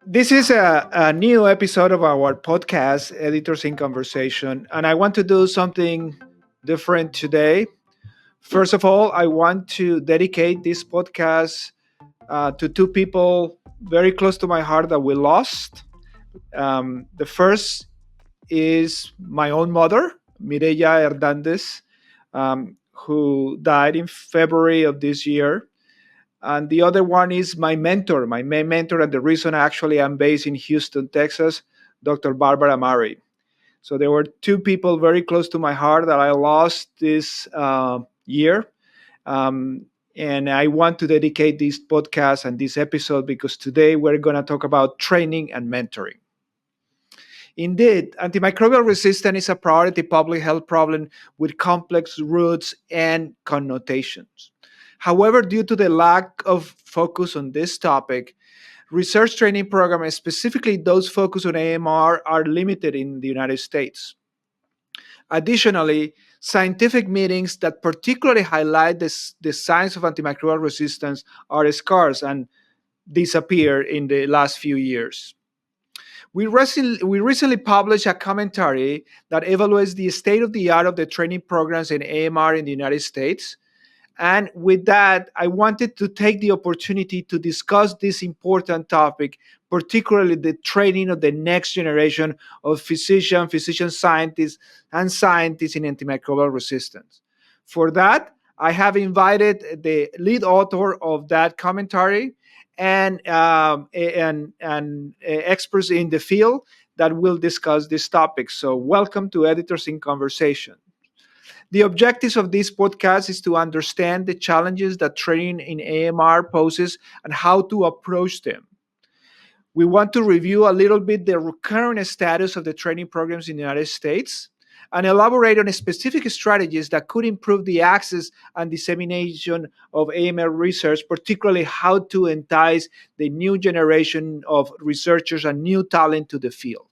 This is a new episode of our podcast, Editors in Conversation, and I want to do something different today. First of all, I want to dedicate this podcast to two people very close to my heart that we lost. The first is my own mother, Mireya Hernandez, who died in February of this year. And the other one is my mentor, my main mentor, and the reason actually I'm based in Houston, Texas, Dr. Barbara Murray. So there were two people very close to my heart that I lost this year. Um, and I want to dedicate this podcast and this episode because today we're going to talk about training and mentoring. Indeed, antimicrobial resistance is a priority public health problem with complex roots and connotations. However, due to the lack of focus on this topic, research training programs, specifically those focused on AMR, are limited in the United States. Additionally, scientific meetings that particularly highlight the science of antimicrobial resistance are scarce and disappeared in the last few years. We recently published a commentary that evaluates the state of the art of the training programs in AMR in the United States. And with that, I wanted to take the opportunity to discuss this important topic, particularly the training of the next generation of physician scientists, and scientists in antimicrobial resistance. For that, I have invited the lead author of that commentary and experts in the field that will discuss this topic. So, welcome to Editors in Conversation. The objectives of this podcast is to understand the challenges that training in AMR poses and how to approach them. We want to review a little bit the current status of the training programs in the United States and elaborate on specific strategies that could improve the access and dissemination of AMR research, particularly how to entice the new generation of researchers and new talent to the field.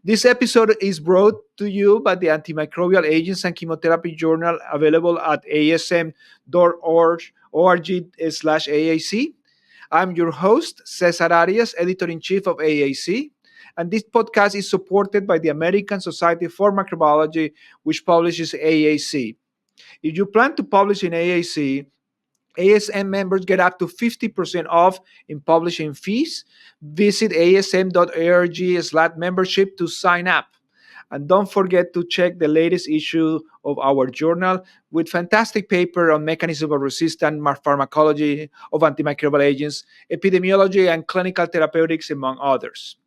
This episode is brought to you by the Antimicrobial Agents and Chemotherapy Journal, available at asm.org/AAC. I'm your host, Cesar Arias, Editor in Chief of AAC. And this podcast is supported by the American Society for Microbiology, which publishes AAC. If you plan to publish in AAC, ASM members get up to 50% off in publishing fees. Visit asm.org/membership to sign up. And don't forget to check the latest issue of our journal with fantastic paper on mechanism of resistant pharmacology of antimicrobial agents, epidemiology, and clinical therapeutics, among others.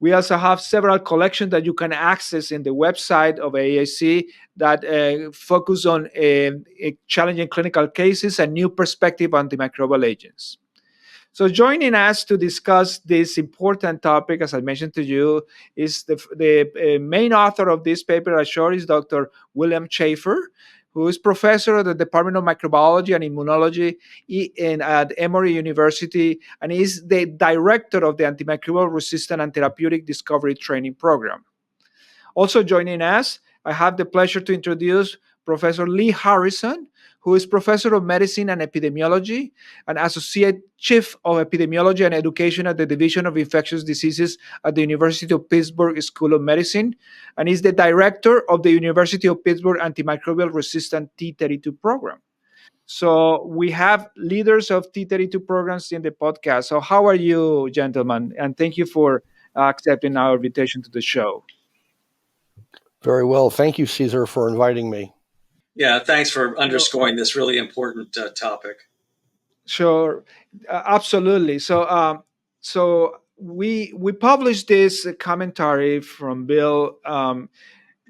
We also have several collections that you can access in the website of AAC that focus on challenging clinical cases and new perspective on antimicrobial agents. So joining us to discuss this important topic, as I mentioned to you, is the main author of this paper, ashore, is Dr. William Schaefer, who is professor at the Department of Microbiology and Immunology at Emory University, and is the director of the Antimicrobial Resistant and Therapeutic Discovery Training Program. Also joining us, I have the pleasure to introduce Professor Lee Harrison, who is Professor of Medicine and Epidemiology and Associate Chief of Epidemiology and Education at the Division of Infectious Diseases at the University of Pittsburgh School of Medicine, and is the Director of the University of Pittsburgh Antimicrobial Resistant T32 Program. So we have leaders of T32 programs in the podcast. So how are you, gentlemen? And thank you for accepting our invitation to the show. Very well. Thank you, Cesar, for inviting me. Yeah, thanks for underscoring this really important topic. Sure, absolutely. So we published this commentary from Bill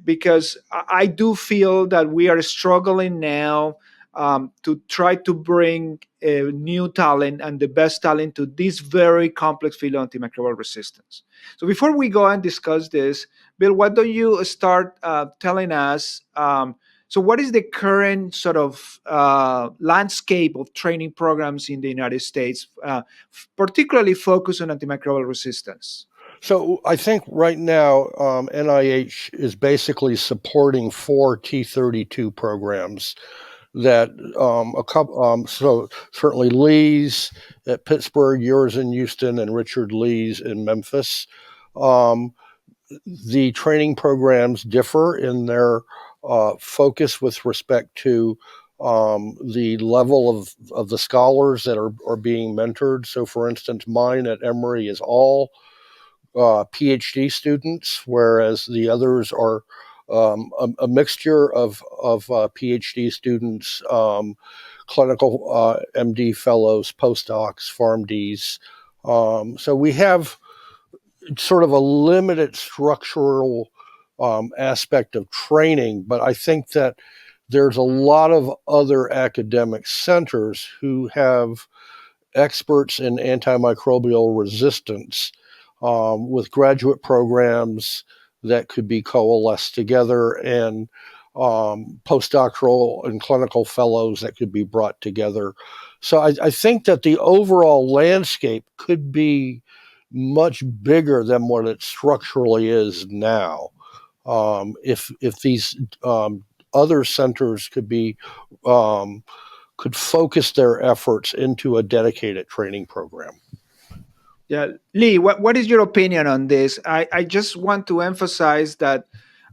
because I do feel that we are struggling now to try to bring new talent and the best talent to this very complex field of antimicrobial resistance. So before we go and discuss this, Bill, why don't you start telling us? So, what is the current sort of landscape of training programs in the United States, particularly focused on antimicrobial resistance? So I think right now NIH is basically supporting 4 T32 programs. that a couple, so certainly Lee's at Pittsburgh, yours in Houston, and Richard Lee's in Memphis. The training programs differ in their focus with respect to the level of the scholars that are being mentored. So, for instance, mine at Emory is all PhD students, whereas the others are a mixture of PhD students, clinical MD fellows, postdocs, PharmDs. So we have sort of a limited structural aspect of training, but I think that there's a lot of other academic centers who have experts in antimicrobial resistance with graduate programs that could be coalesced together and postdoctoral and clinical fellows that could be brought together. So I think that the overall landscape could be much bigger than what it structurally is now. If these other centers could focus their efforts into a dedicated training program. Yeah, Lee, what is your opinion on this? I just want to emphasize that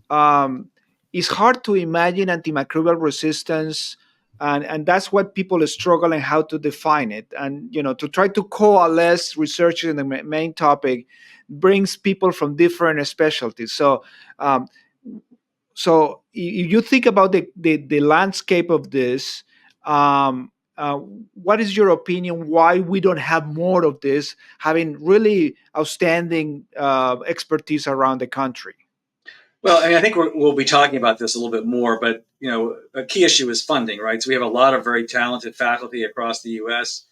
um, it's hard to imagine antimicrobial resistance, and that's what people struggle and how to define it. And to try to coalesce research in the main topic brings people from different specialties. Um, so if you think about the landscape of this, um, uh, what is your opinion why we don't have more of this, having really outstanding expertise around the country? Well, I mean, I think we'll be talking about this a little bit more, but a key issue is funding, right? So we have a lot of very talented faculty across the U.S.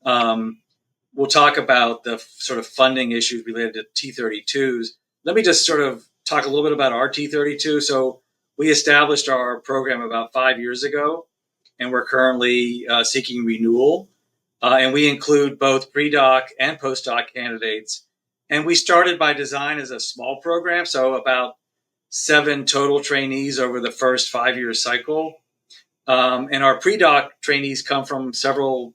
We'll talk about the sort of funding issues related to T32s. Let me just sort of talk a little bit about our T32. So we established our program about 5 years ago, and we're currently seeking renewal. And we include both pre-doc and post-doc candidates. And we started by design as a small program, so about 7 total trainees over the first 5-year cycle. And our pre-doc trainees come from several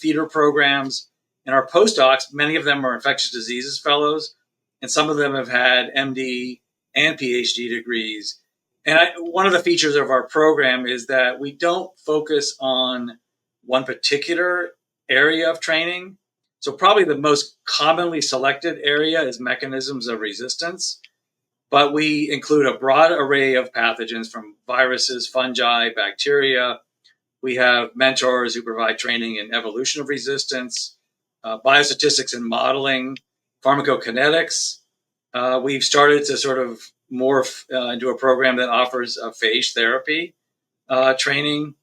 feeder programs. And our postdocs, many of them are infectious diseases fellows, and some of them have had MD and PhD degrees. And one of the features of our program is that we don't focus on one particular area of training. So probably the most commonly selected area is mechanisms of resistance. But we include a broad array of pathogens from viruses, fungi, bacteria. We have mentors who provide training in evolution of resistance, biostatistics and modeling, pharmacokinetics. We've started to sort of morph into a program that offers a phage therapy training.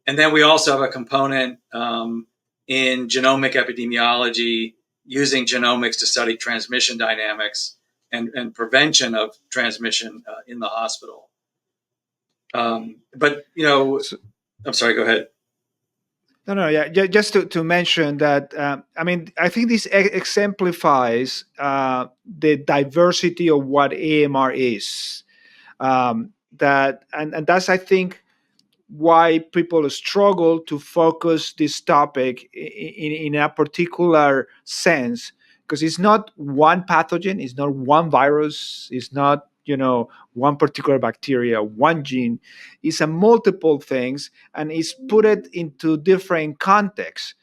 And then we also have a component in genomic epidemiology, using genomics to study transmission dynamics and prevention of transmission in the hospital. But, I'm sorry, go ahead. No, yeah. Just to mention that, I mean, I think this exemplifies the diversity of what AMR is. And that's, I think, why people struggle to focus this topic in a particular sense, because it's not one pathogen, it's not one virus, it's not one particular bacteria, one gene. It's a multiple things, and it's put it into different contexts.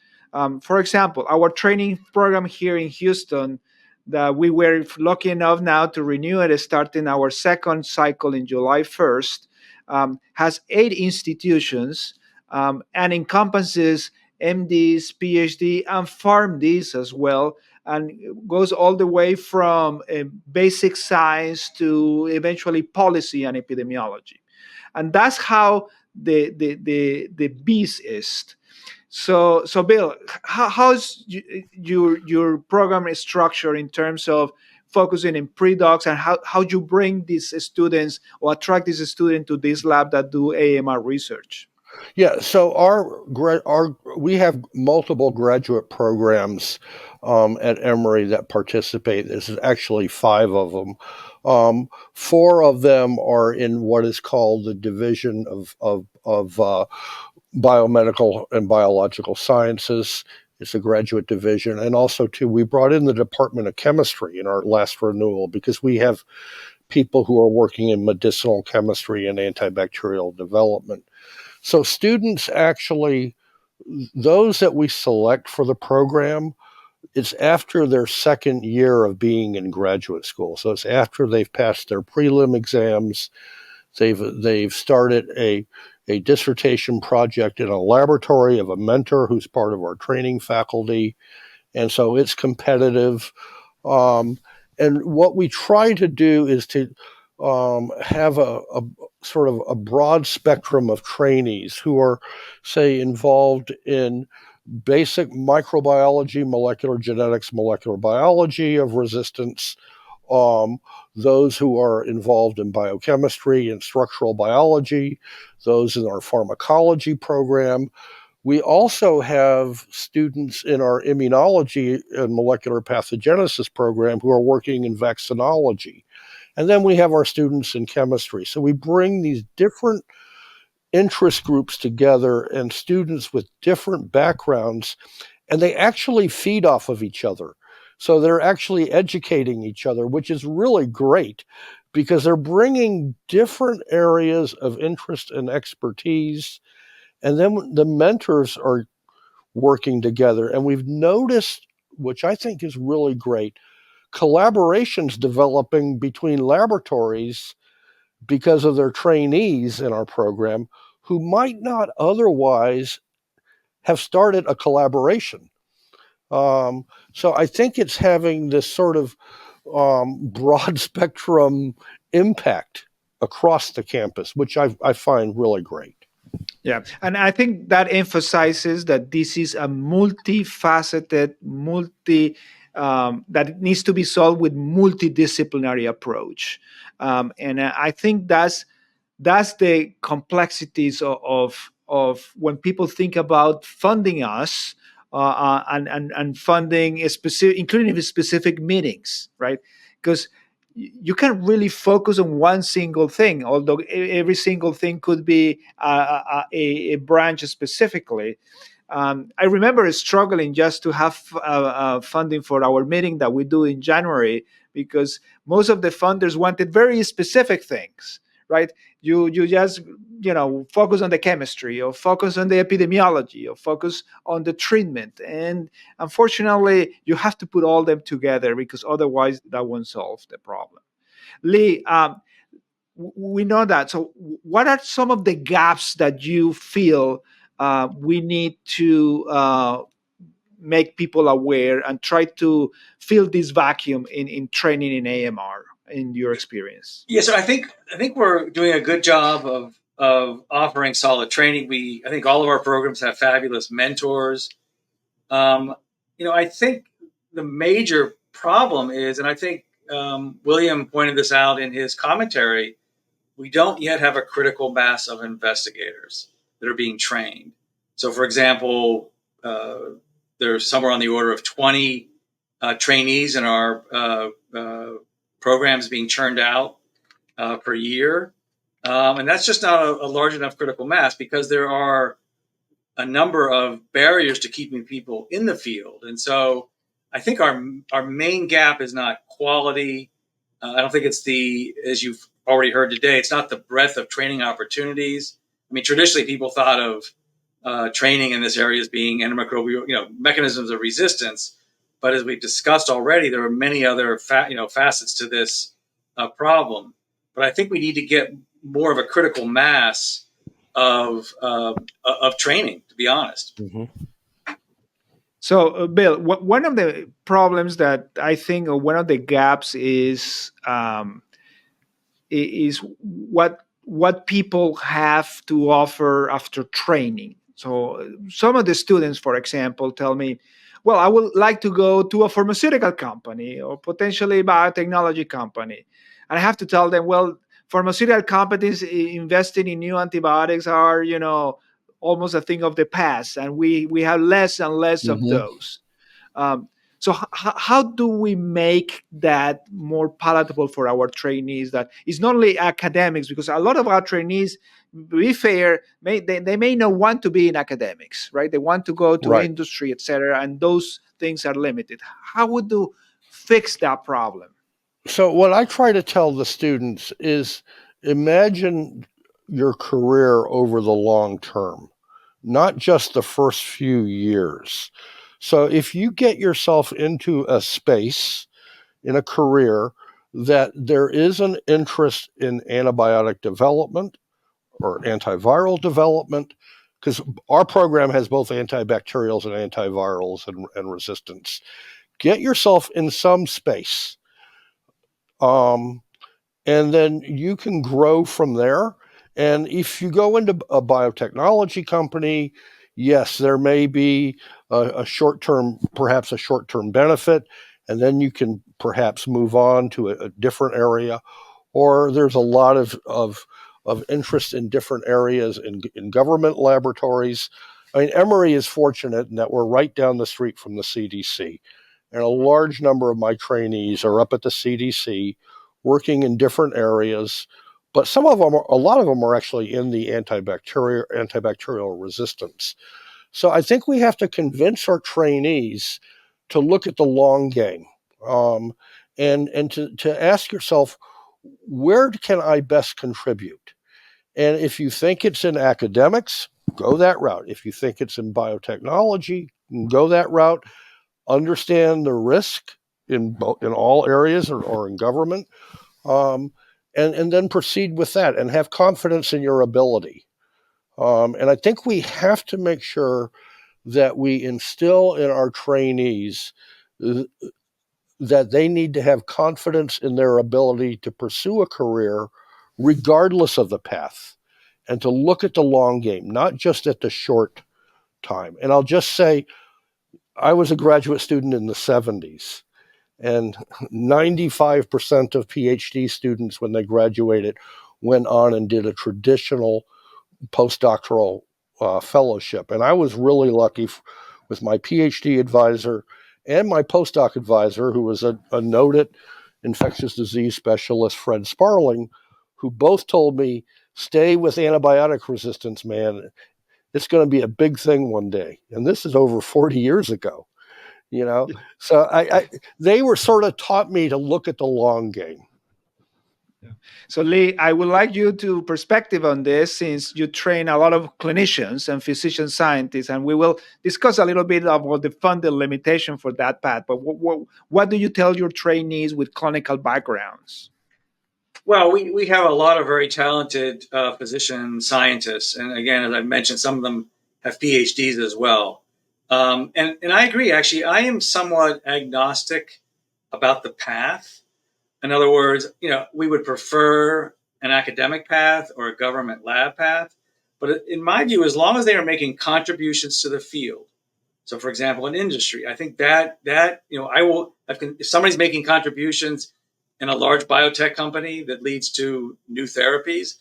For example, our training program here in Houston, that we were lucky enough now to renew it, starting our second cycle in July 1st, has 8 institutions, and encompasses MDs, PhD, and PharmDs as well, and goes all the way from basic science to eventually policy and epidemiology. And that's how the beast is. So Bill, how's your program is structured in terms of focusing in pre-docs, and how you bring these students or attract these students to this lab that do AMR research? Yeah, so we have multiple graduate programs at Emory that participate. This is actually 5 of them. 4 of them are in what is called the division of biomedical and biological sciences. It's a graduate division. And also, too, we brought in the Department of Chemistry in our last renewal because we have people who are working in medicinal chemistry and antibacterial development. So students actually, those that we select for the program, it's after their second year of being in graduate school. So it's after they've passed their prelim exams, they've started a dissertation project in a laboratory of a mentor who's part of our training faculty. And so it's competitive. And what we try to do is to have a sort of a broad spectrum of trainees who are, say, involved in basic microbiology, molecular genetics, molecular biology of resistance, um, those who are involved in biochemistry and structural biology, those in our pharmacology program. We also have students in our immunology and molecular pathogenesis program who are working in vaccinology. And then we have our students in chemistry. So we bring these different interest groups together and students with different backgrounds, and they actually feed off of each other. So they're actually educating each other, which is really great because they're bringing different areas of interest and expertise. And then the mentors are working together. And we've noticed, which I think is really great, collaborations developing between laboratories because of their trainees in our program who might not otherwise have started a collaboration. So I think it's having this sort of broad spectrum impact across the campus, which I find really great. Yeah, and I think that emphasizes that this is a multifaceted, that it needs to be solved with multidisciplinary approach, and I think that's the complexities of when people think about funding us, and funding a specific, including specific meetings, right? Because you can't really focus on one single thing, although every single thing could be a branch specifically. I remember struggling just to have funding for our meeting that we do in January, because most of the funders wanted very specific things, right? You just focus on the chemistry, or focus on the epidemiology, or focus on the treatment, and unfortunately you have to put all them together, because otherwise that won't solve the problem. Lee, we know that. So what are some of the gaps that you feel we need to make people aware and try to fill this vacuum in training in AMR, in your experience? Yeah, so I think we're doing a good job of offering solid training. I think all of our programs have fabulous mentors. Um, I think the major problem is, and I think William pointed this out in his commentary, we don't yet have a critical mass of investigators that are being trained. So, for example, there's somewhere on the order of 20 trainees in our programs being churned out per year. And that's just not a large enough critical mass, because there are a number of barriers to keeping people in the field. And so I think our main gap is not quality. I don't think it's as you've already heard today, it's not the breadth of training opportunities. I mean, traditionally people thought of training in this area as being antimicrobial, mechanisms of resistance. But as we've discussed already, there are many other facets to this problem. But I think we need to get more of a critical mass of training, to be honest. Mm-hmm. So, Bill, one of the problems that I think, or one of the gaps is what people have to offer after training. So some of the students, for example, tell me, well, I would like to go to a pharmaceutical company, or potentially a biotechnology company. And I have to tell them, well, pharmaceutical companies investing in new antibiotics are, almost a thing of the past, and we have less and less of Mm-hmm. those. Um, So how do we make that more palatable for our trainees? That is not only academics, because a lot of our trainees, to be fair, they may not want to be in academics, right? They want to go to Right. industry, etc., and those things are limited. How would you fix that problem? So, what I try to tell the students is imagine your career over the long term, not just the first few years. So, if you get yourself into a space in a career that there is an interest in antibiotic development or antiviral development, because our program has both antibacterials and antivirals and resistance, get yourself in some space. Um, and then you can grow from there. And if you go into a biotechnology company, yes, there may be a short term, perhaps a short term benefit, and then you can perhaps move on to a different area. Or there's a lot of interest in different areas in government laboratories. I mean, Emory is fortunate in that we're right down the street from the CDC, and a large number of my trainees are up at the CDC working in different areas. But some of them, a lot of them are actually in the antibacterial resistance. So I think we have to convince our trainees to look at the long game, um, and to ask yourself, where can I best contribute? And if you think it's in academics, go that route. If you think it's in biotechnology, go that route. Understand the risk in all areas or in government, um, and then proceed with that and have confidence in your ability. And I think we have to make sure that we instill in our trainees that they need to have confidence in their ability to pursue a career regardless of the path and to look at the long game, not just at the short time. And I'll just say, I was a graduate student in the 70s, and 95% of PhD students, when they graduated, went on and did a traditional postdoctoral fellowship. And I was really lucky with my PhD advisor and my postdoc advisor, who was a noted infectious disease specialist, Fred Sparling, who both told me, stay with antibiotic resistance, man. It's going to be a big thing one day. And this is over 40 years ago, you know? So they were sort of taught me to look at the long game. So, Lee, I would like you to perspective on this, since you train a lot of clinicians and physician scientists, and we will discuss a little bit about the funding limitation for that path. But what do you tell your trainees with clinical backgrounds? Well, we have a lot of very talented physician scientists. And again, as I mentioned, some of them have PhDs as well. And I agree, actually, I am somewhat agnostic about the path. In other words, we would prefer an academic path or a government lab path. But in my view, as long as they are making contributions to the field, so for example, in industry, I think that I will, if somebody's making contributions in a large biotech company that leads to new therapies,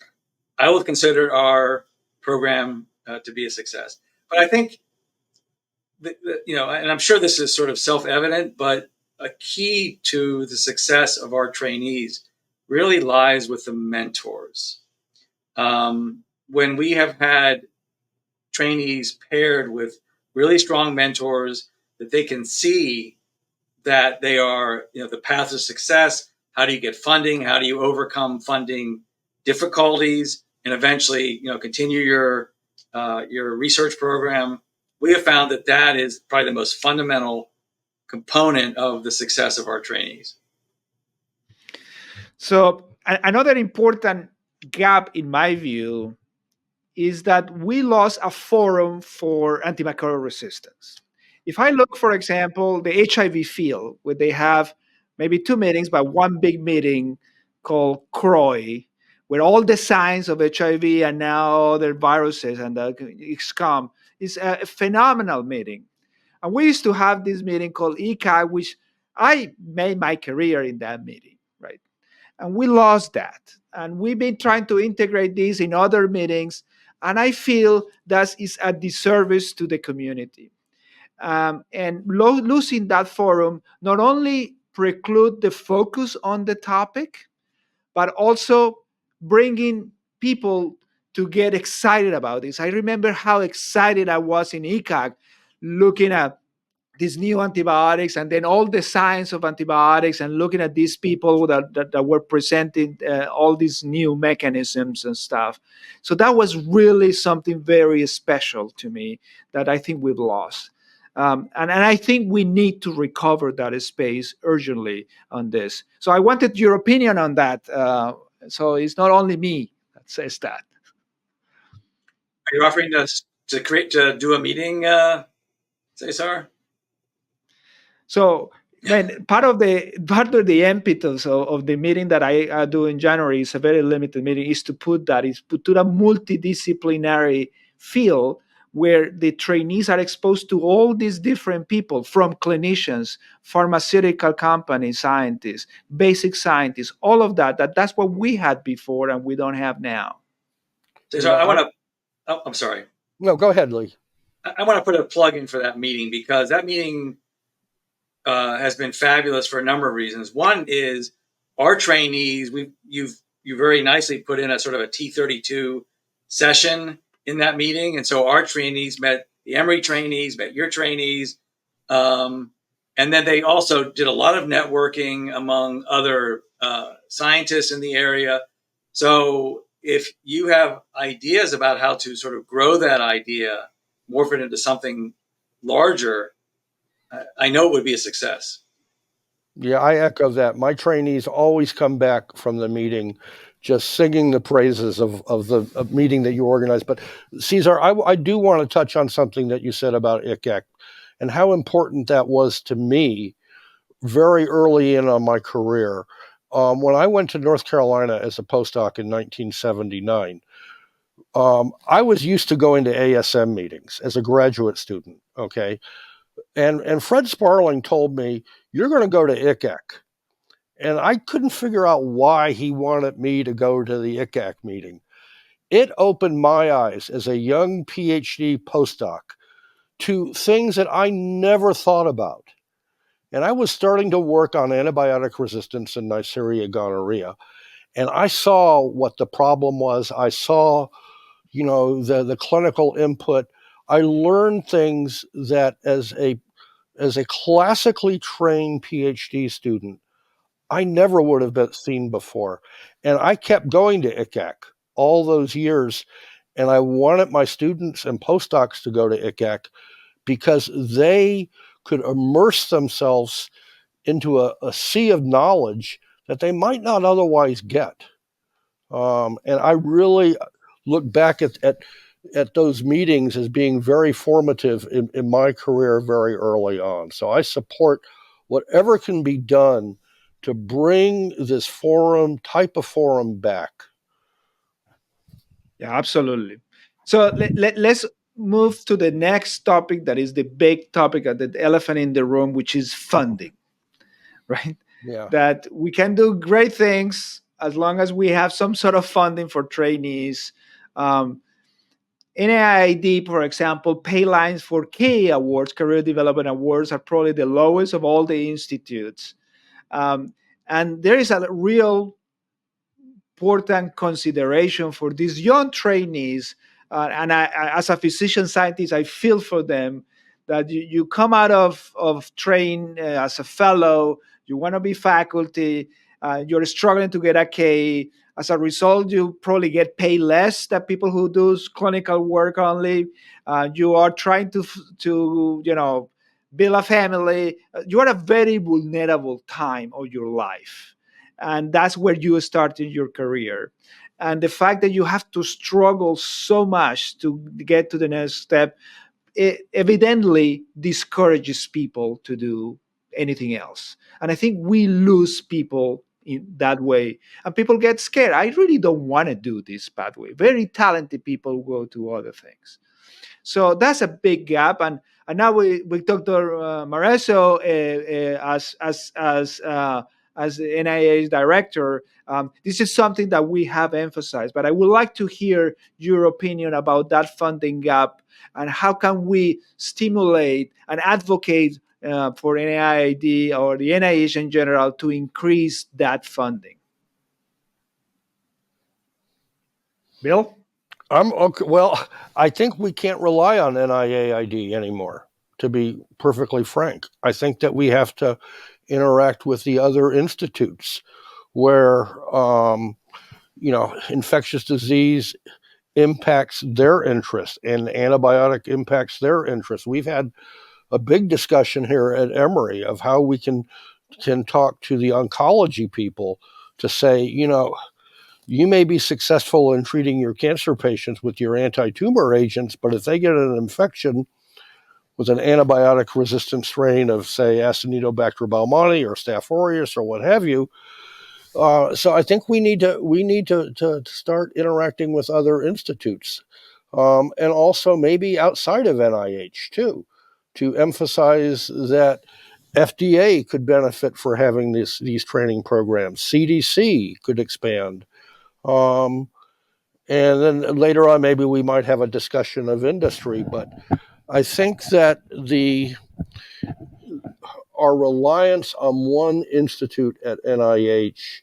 I will consider our program to be a success. But I think and I'm sure this is sort of self-evident, but a key to the success of our trainees really lies with the mentors. When we have had trainees paired with really strong mentors that they can see that they are, the path of success. How do you get funding? How do you overcome funding difficulties and eventually, continue your research program? We have found that that is probably the most fundamental component of the success of our trainees. So, another important gap, in my view, is that we lost a forum for antimicrobial resistance. If I look, for example, the HIV field, where they have maybe two meetings, but one big meeting called CROI, where all the signs of HIV and now other viruses and the XCOM is a phenomenal meeting. And we used to have this meeting called ECI, which I made my career in that meeting, right? And we lost that. And we've been trying to integrate this in other meetings. And I feel that is a disservice to the community. And losing that forum not only preclude the focus on the topic, but also bringing people to get excited about this. I remember how excited I was in ECAG looking at these new antibiotics and then all the science of antibiotics and looking at these people that were presenting all these new mechanisms and stuff. So that was really something very special to me that I think we've lost. And I think we need to recover that space urgently on this. So I wanted your opinion on that. So it's not only me that says that. Are you offering us to do a meeting, Cesar? So, man, part of the impetus of the meeting that I do in January is a very limited meeting. Is to put a multidisciplinary field where the trainees are exposed to all these different people, from clinicians, pharmaceutical company scientists, basic scientists, all of that. That's what we had before and we don't have now. Cesar, Yeah, I want to. Oh, I'm sorry. no, go ahead, Lee. I want to put a plug in for that meeting, because that meeting has been fabulous for a number of reasons. One is our trainees. You very nicely put in a sort of a T32 session in that meeting, and so our trainees met the Emory trainees, met your trainees, and then they also did a lot of networking among other scientists in the area. So if you have ideas about how to sort of grow that idea, morph it into something larger, I know it would be a success. Yeah, I echo that. My trainees always come back from the meeting just singing the praises of the meeting that you organized. But Cesar, I do want to touch on something that you said about ICAC and how important that was to me very early in on my career. When I went to North Carolina as a postdoc in 1979, I was used to going to ASM meetings as a graduate student. Okay, and Fred Sparling told me, "You're going to go to ICAC." And I couldn't figure out why he wanted me to go to the ICAC meeting. It opened my eyes as a young PhD postdoc to things that I never thought about. And I was starting to work on antibiotic resistance and Neisseria gonorrhea. And I saw what the problem was. I saw, the clinical input. I learned things that as a classically trained PhD student, I never would have seen before. And I kept going to ICAC all those years. And I wanted my students and postdocs to go to ICAC because they could immerse themselves into a sea of knowledge that they might not otherwise get. And I really look back at those meetings as being very formative in my career very early on. So I support whatever can be done to bring this type of forum back. Yeah, absolutely. So let's move to the next topic that is the big topic, the elephant in the room, which is funding, right? Yeah. That we can do great things as long as we have some sort of funding for trainees. Um, NIID, for example, pay lines for KA awards, career development awards, are probably the lowest of all the institutes. Um, and there is a real important consideration for these young trainees. And as a physician scientist, I feel for them that you come out of train as a fellow, you want to be faculty, you're struggling to get a K. As a result, you probably get paid less than people who do clinical work only. You are trying to build a family. You are a very vulnerable time of your life, and that's where you start in your career. And the fact that you have to struggle so much to get to the next step, it evidently discourages people to do anything else. And I think we lose people in that way, and people get scared. I really don't want to do this pathway. Very talented people go to other things. So that's a big gap. And now we Dr. Mareso as the NIH director, this is something that we have emphasized. But I would like to hear your opinion about that funding gap and how can we stimulate and advocate for NIAID or the NIH in general to increase that funding. Bill? I'm okay. Well, I think we can't rely on NIAID anymore, to be perfectly frank. I think that we have to interact with the other institutes where, infectious disease impacts their interest and antibiotic impacts their interest. We've had a big discussion here at Emory of how we can talk to the oncology people to say, you may be successful in treating your cancer patients with your anti-tumor agents, but if they get an infection with an antibiotic-resistant strain of, say, Acinetobacter baumannii or Staph aureus or what have you, so I think we need to start interacting with other institutes, and also maybe outside of NIH too, to emphasize that FDA could benefit for having these training programs. CDC could expand. And then later on, maybe we might have a discussion of industry. But I think that our reliance on one institute at NIH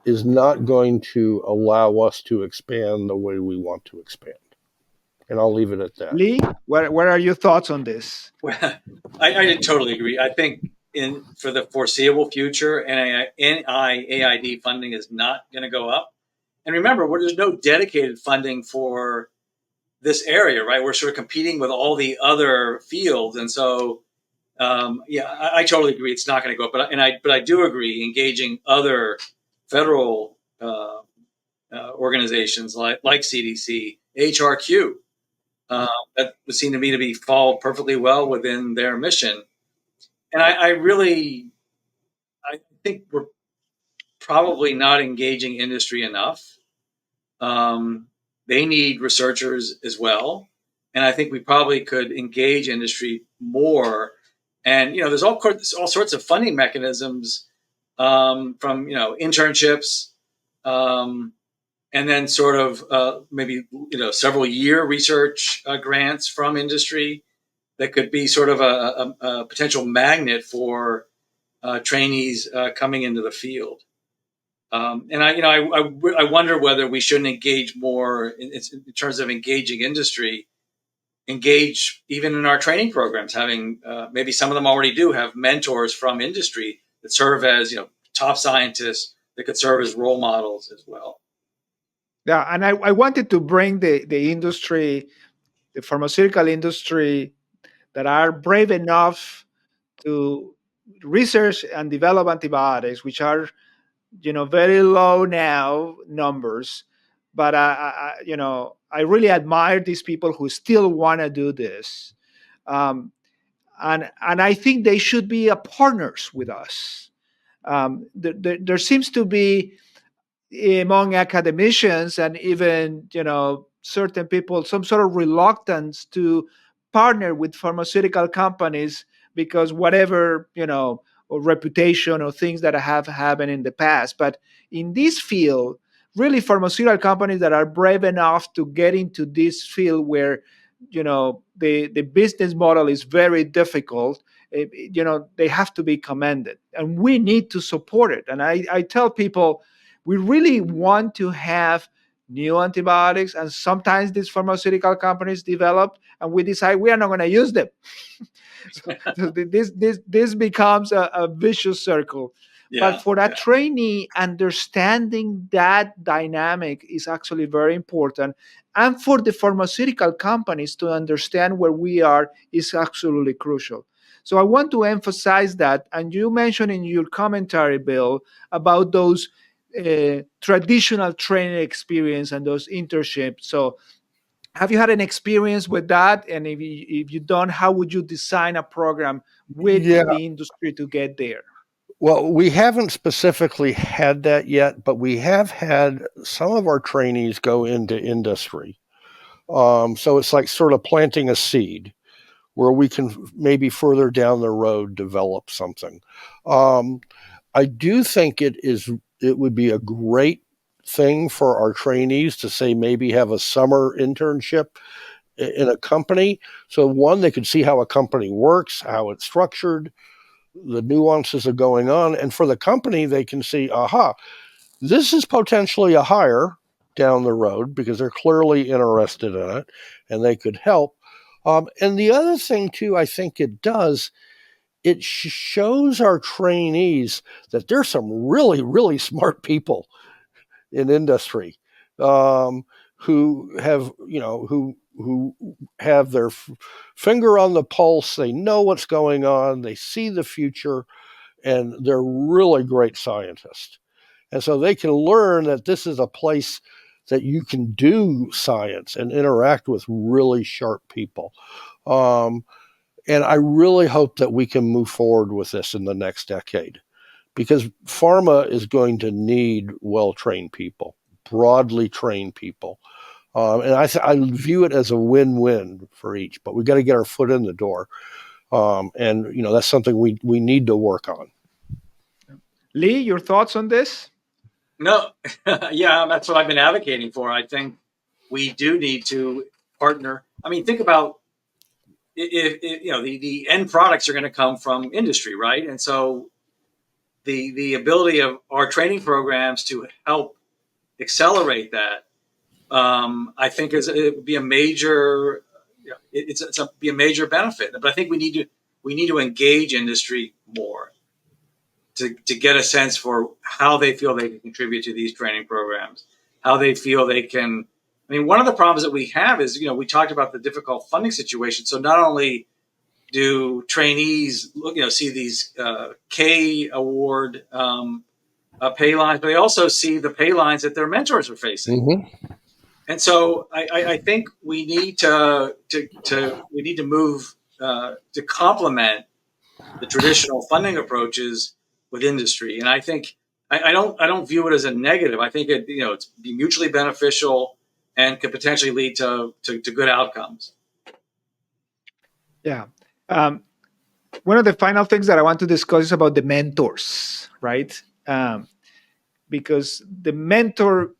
is not going to allow us to expand the way we want to expand. And I'll leave it at that. Lee, what are your thoughts on this? Well, I totally agree. I think for the foreseeable future, NIAID funding is not going to go up. And remember, there's no dedicated funding for this area, right? We're sort of competing with all the other fields, and so I totally agree. It's not going to go up, but I do agree engaging other federal organizations like CDC, HRQ. That would seem to me to fall perfectly well within their mission. And I think we're probably not engaging industry enough. They need researchers as well. And I think we probably could engage industry more. And, there's all sorts of funding mechanisms from, internships, and then sort of maybe several year research grants from industry that could be sort of a potential magnet for trainees coming into the field. And I wonder whether we shouldn't engage more in terms of engaging industry, engage even in our training programs, having maybe some of them already do have mentors from industry that serve as top scientists that could serve as role models as well. Yeah, and I wanted to bring the industry, the pharmaceutical industry, that are brave enough to research and develop antibiotics, which are, very low now numbers. But I really admire these people who still want to do this, and I think they should be partners with us. There seems to be among academicians and even certain people some sort of reluctance to partner with pharmaceutical companies because whatever or reputation or things that have happened in the past. But in this field, really pharmaceutical companies that are brave enough to get into this field where the business model is very difficult, they have to be commended, and we need to support it. And I tell people, we really want to have new antibiotics, and sometimes these pharmaceutical companies develop and we decide we are not going to use them. So this becomes a vicious circle. Yeah, but for that trainee, understanding that dynamic is actually very important. And for the pharmaceutical companies to understand where we are is absolutely crucial. So I want to emphasize that. And you mentioned in your commentary, Bill, about those traditional training experience and those internships. So have you had an experience with that? And if you don't, how would you design a program with the industry to get there? Well, we haven't specifically had that yet, but we have had some of our trainees go into industry. So it's like sort of planting a seed where we can maybe further down the road develop something. I do think it would be a great thing for our trainees to say maybe have a summer internship in a company. So one, they could see how a company works, how it's structured, the nuances are going on. And for the company, they can see, aha, this is potentially a hire down the road because they're clearly interested in it and they could help. And the other thing, too, I think it does, it shows our trainees that there's some really, really smart people in industry who have, who have their finger on the pulse. They know what's going on. They see the future, and they're really great scientists. And so they can learn that this is a place that you can do science and interact with really sharp people. And I really hope that we can move forward with this in the next decade, because pharma is going to need well-trained people, broadly trained people. And I view it as a win-win for each, but we've got to get our foot in the door. And, that's something we need to work on. Lee, your thoughts on this? No, yeah, that's what I've been advocating for. I think we do need to partner. I mean, think about if the end products are going to come from industry, right? And so the ability of our training programs to help accelerate that, I think it would be a major, be a major benefit. But I think we need to engage industry more to get a sense for how they feel they can contribute to these training programs, how they feel they can. I mean, one of the problems that we have is, we talked about the difficult funding situation. So not only do trainees see these K award pay lines, but they also see the pay lines that their mentors are facing. Mm-hmm. And so I think we need to move to complement the traditional funding approaches with industry. And I think I don't view it as a negative. I think it's be mutually beneficial and could potentially lead to good outcomes. Yeah. One of the final things that I want to discuss is about the mentors, right? Because the mentor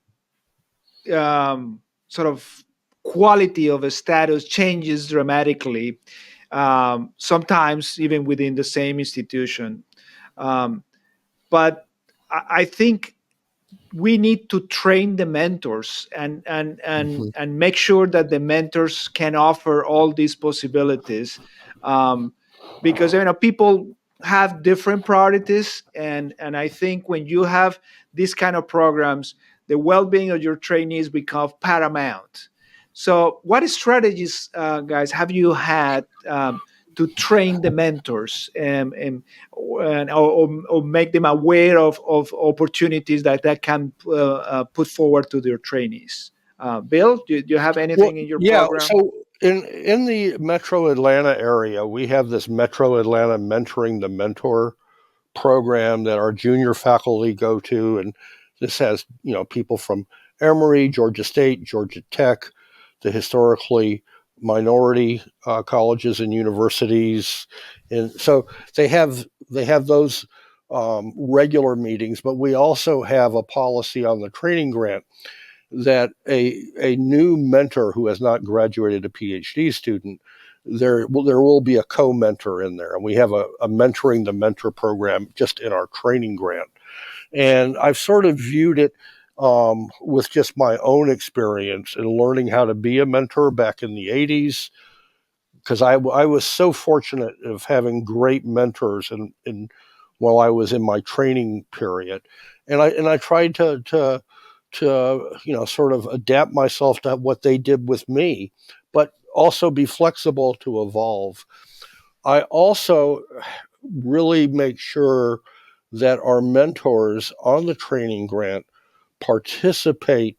sort of quality of a status changes dramatically, sometimes even within the same institution. But I think we need to train the mentors and make sure that the mentors can offer all these possibilities, because people have different priorities, and I think when you have these kind of programs, the well-being of your trainees become paramount. So what strategies, guys, have you had to train the mentors, or make them aware of opportunities that can put forward to their trainees? Bill, do you have anything in your program? So in the Metro Atlanta area, we have this Metro Atlanta Mentoring the Mentor program that our junior faculty go to, and this has people from Emory, Georgia State, Georgia Tech, the historically minority colleges and universities, and so they have those regular meetings. But we also have a policy on the training grant that a new mentor who has not graduated a PhD student, there will be a co-mentor in there, and we have a mentoring the mentor program just in our training grant. And I've sort of viewed it with just my own experience in learning how to be a mentor back in the 80s, because I was so fortunate of having great mentors in while I was in my training period, and I tried to sort of adapt myself to what they did with me, but also be flexible to evolve. I also really make sure that our mentors on the training grant participate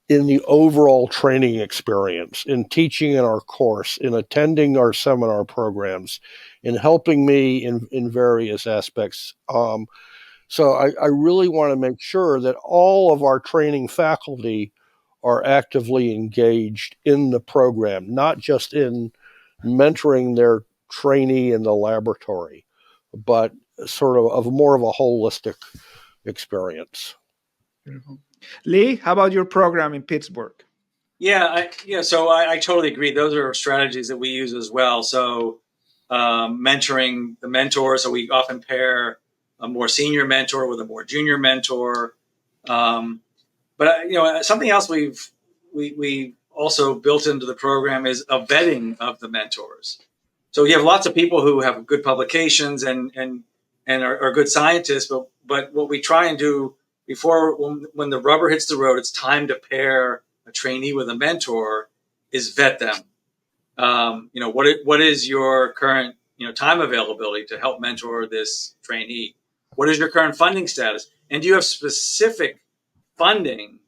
in the overall training experience, in teaching in our course, in attending our seminar programs, in helping me in various aspects. So I really want to make sure that all of our training faculty are actively engaged in the program, not just in mentoring their trainee in the laboratory, but sort of more of a holistic experience. Beautiful. Lee, how about your program in Pittsburgh? So I totally agree. Those are strategies that we use as well. So mentoring the mentor. So we often pair a more senior mentor with a more junior mentor. But something else we also built into the program is a vetting of the mentors. So you have lots of people who have good publications and are good scientists, but what we try and do before when the rubber hits the road, it's time to pair a trainee with a mentor, is vet them. What is your current time availability to help mentor this trainee? What is your current funding status? And do you have specific funding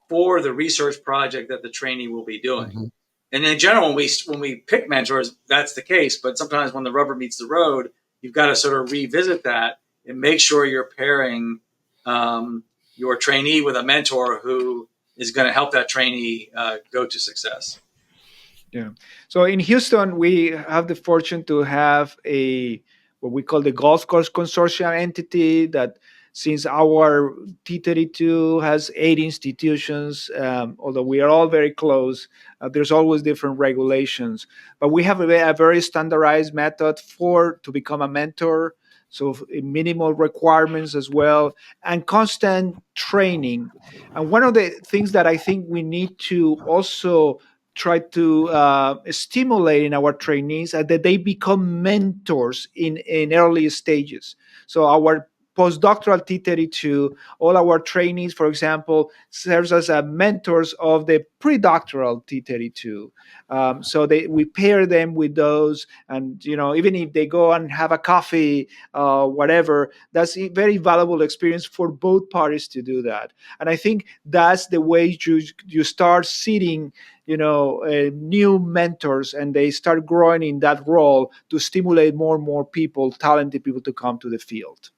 for the research project that the trainee will be doing? Mm-hmm. And in general, when we pick mentors, that's the case. But sometimes when the rubber meets the road, you've got to sort of revisit that and make sure you're pairing your trainee with a mentor who is going to help that trainee go to success. Yeah. So in Houston, we have the fortune to have a what we call the Golf Course Consortium entity that since our T32 has 8 institutions, although we are all very close, there's always different regulations. But we have a very standardized method for to become a mentor. So minimal requirements as well, and constant training. And one of the things that I think we need to also try to stimulate in our trainees that they become mentors in early stages. So our postdoctoral T32, all our trainees, for example, serves as mentors of the pre-doctoral T32. So we pair them with those, and even if they go and have a coffee, whatever, that's a very valuable experience for both parties to do that. And I think that's the way you start seeding new mentors, and they start growing in that role to stimulate more and more people, talented people, to come to the field.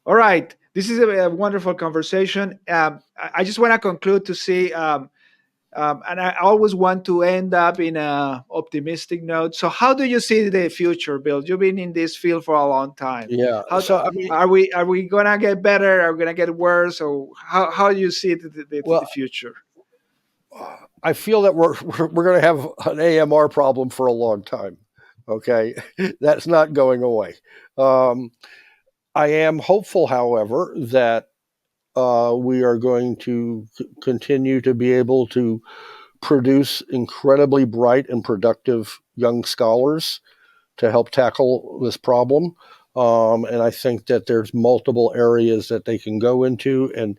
All right, this is a wonderful conversation. I just want to conclude to say, and I always want to end up in a optimistic note. So, how do you see the future, Bill? You've been in this field for a long time. Yeah. How So I mean, are we gonna get better? Are we gonna get worse? Or how do you see the well, future? I feel that we're going to have an AMR problem for a long time. Okay, that's not going away. Um, I am hopeful, however, that we are going to continue to be able to produce incredibly bright and productive young scholars to help tackle this problem. And I think that there's multiple areas that they can go into and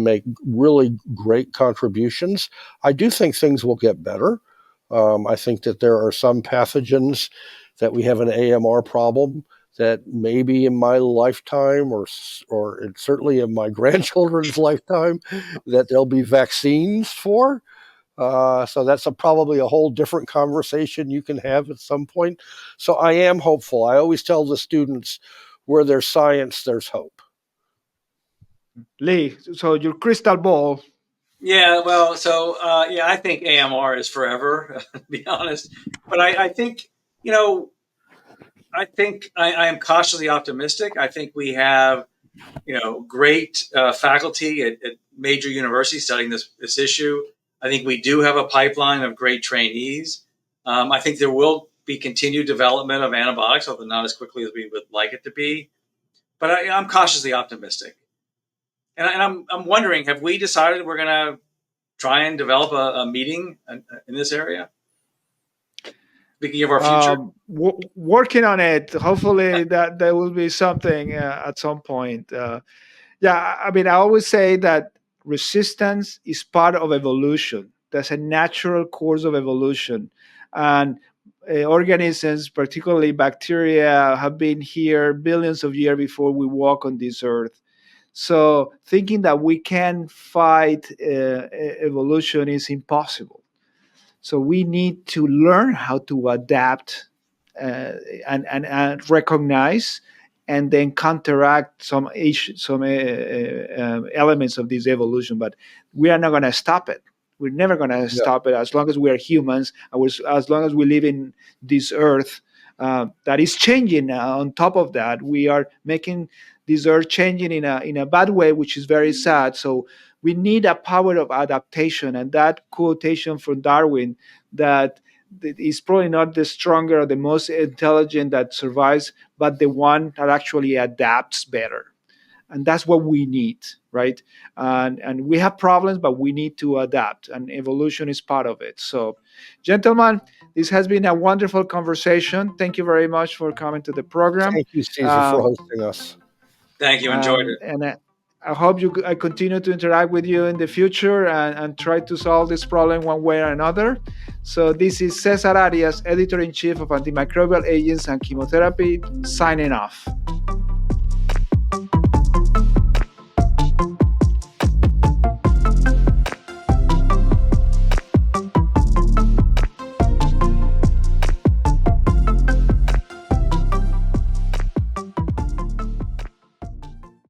make really great contributions. I do think things will get better. I think that there are some pathogens that we have an AMR problem that maybe in my lifetime or certainly in my grandchildren's lifetime that there'll be vaccines for. So that's probably a whole different conversation you can have at some point. So I am hopeful. I always tell the students, where there's science, there's hope. Lee, so your crystal ball. Yeah, well, so I think AMR is forever, to be honest. But I think, I am cautiously optimistic. I think we have, great faculty at major universities studying this issue. I think we do have a pipeline of great trainees. I think there will be continued development of antibiotics, although not as quickly as we would like it to be. But I'm cautiously optimistic. And I'm wondering, have we decided we're going to try and develop a meeting in this area? Speaking of our future, Working on it. Hopefully that there will be something at some point. Yeah, I mean, I always say that resistance is part of evolution. That's a natural course of evolution, and organisms, particularly bacteria, have been here billions of years before we walk on this earth. So thinking that we can fight evolution is impossible. So we need to learn how to adapt and recognize and then counteract some elements of this evolution. But we are not going to stop it. We're never going to Yeah. stop it as long as we are humans, as long as we live in this earth. that is changing. On top of that, we are making this earth changing in a bad way, which is very sad. So we need a power of adaptation, and that quotation from Darwin that is probably not the stronger or the most intelligent that survives, but the one that actually adapts better. And that's what we need, right? And we have problems, but we need to adapt, and evolution is part of it. So, gentlemen, this has been a wonderful conversation. Thank you very much for coming to the program. Thank you, Caesar, for um, hosting us. Thank you. Enjoyed it. and I hope I continue to interact with you in the future, and try to solve this problem one way or another. So this is Cesar Arias, editor-in-chief of Antimicrobial Agents and Chemotherapy, signing off.